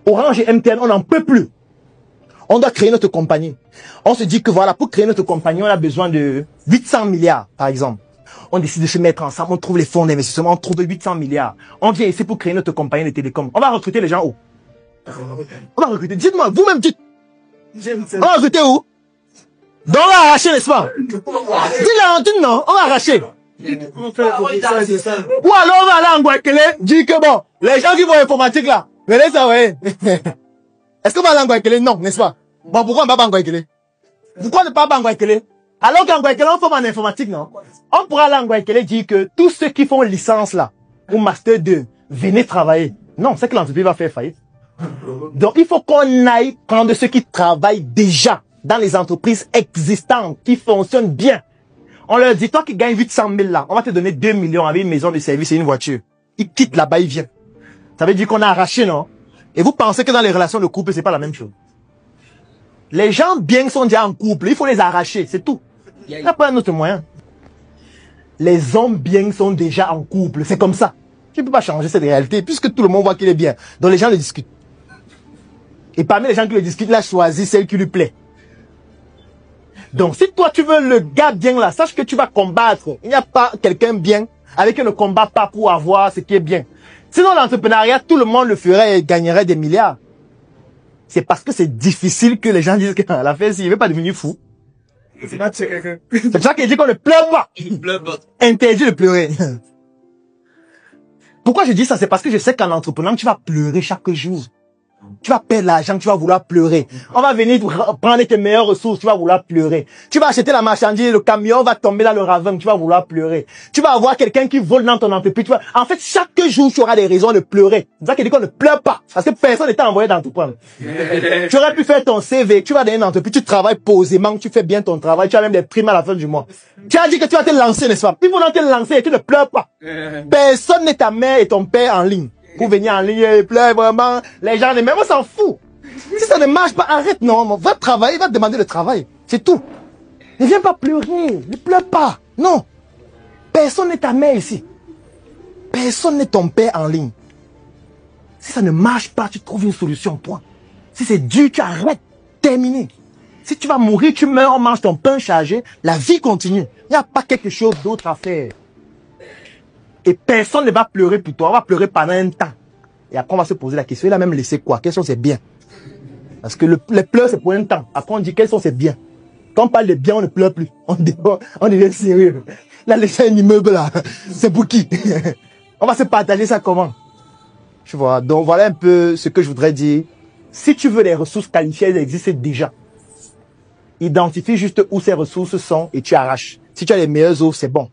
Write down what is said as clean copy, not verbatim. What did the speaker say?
Orange et MTN, on n'en peut plus. On doit créer notre compagnie. On se dit que voilà, pour créer notre compagnie, on a besoin de 800 milliards, par exemple. On décide de se mettre ensemble, on trouve les fonds d'investissement, on trouve de 800 milliards. On vient ici pour créer notre compagnie de télécom. On va recruter les gens où? On va recruter. Dites-moi, vous-même dites. On va recruter où? Donc on va arracher, n'est-ce pas? Dis-le, non, on va arracher. Ou alors on va aller en Guaquele, dire que bon, les gens qui vont informatique là, venez ça, ouais. Est-ce qu'on va aller en Guaquele? Non, n'est-ce pas? Bon, pourquoi on ne va pas en Guaquele? Pourquoi ne pas en Guaquele? Alors qu'en Guaquele, on forme en informatique, non? On pourra aller en Guaquele dire que tous ceux qui font licence là, ou master 2, venez travailler. Non, c'est que l'entreprise va faire faillite. Donc il faut qu'on aille prendre ceux qui travaillent déjà dans les entreprises existantes, qui fonctionnent bien. On leur dit, toi qui gagnes 800 000 là, on va te donner 2 millions avec une maison de service et une voiture. Il quitte là-bas, il vient. Ça veut dire qu'on a arraché, non? Et vous pensez que dans les relations de couple, c'est pas la même chose. Les gens bien sont déjà en couple, il faut les arracher, c'est tout. Il n'y a pas un autre moyen. Les hommes bien sont déjà en couple, c'est comme ça. Tu ne peux pas changer cette réalité, puisque tout le monde voit qu'il est bien. Donc les gens le discutent. Et parmi les gens qui le discutent, il a choisi celle qui lui plaît. Donc si toi tu veux le gars bien là, sache que tu vas combattre. Il n'y a pas quelqu'un bien avec qui on ne combat pas pour avoir ce qui est bien. Sinon l'entrepreneuriat, tout le monde le ferait et gagnerait des milliards. C'est parce que c'est difficile que les gens disent qu'à la fin, il ne veut pas devenir fou. C'est pour ça qu'il dit qu'on ne pleure pas. Interdit de pleurer. Pourquoi je dis ça? C'est parce que je sais qu'en entreprenant, tu vas pleurer chaque jour. Tu vas perdre l'argent, tu vas vouloir pleurer. On va venir prendre tes meilleures ressources, tu vas vouloir pleurer. Tu vas acheter la marchandise, le camion va tomber dans le ravin, tu vas vouloir pleurer. Tu vas avoir quelqu'un qui vole dans ton entreprise. En fait, chaque jour, tu auras des raisons de pleurer. C'est ça qu'il dit qu'on ne pleure pas. Parce que personne n'est envoyé d'entreprendre. Tu aurais pu faire ton CV, tu vas dans une entreprise, tu travailles posément, tu fais bien ton travail, tu as même des primes à la fin du mois. Tu as dit que tu vas te lancer, n'est-ce pas? Il faut te lancer et tu ne pleures pas. Personne n'est ta mère et ton père en ligne. Pour venir en ligne et pleurer vraiment, les gens, même on s'en fout. Si ça ne marche pas, arrête, non, va travailler, va te demander le travail. C'est tout. Ne viens pas pleurer, ne pleure pas. Non. Personne n'est ta mère ici. Personne n'est ton père en ligne. Si ça ne marche pas, tu trouves une solution, point. Si c'est dur, tu arrêtes, terminé. Si tu vas mourir, tu meurs, on mange ton pain chargé, la vie continue. Il n'y a pas quelque chose d'autre à faire. Et personne ne va pleurer pour toi. On va pleurer pendant un temps. Et après, on va se poser la question. Il a même laissé quoi? Quels sont ses biens? Parce que les pleurs, c'est pour un temps. Après, on dit quels sont ses biens. Quand on parle de biens, on ne pleure plus. On devient sérieux. Il a laissé un immeuble là. C'est pour qui? On va se partager ça comment? Tu vois. Donc, voilà un peu ce que je voudrais dire. Si tu veux des ressources qualifiées, elles existent déjà. Identifie juste où ces ressources sont et tu arraches. Si tu as les meilleures eaux, c'est bon.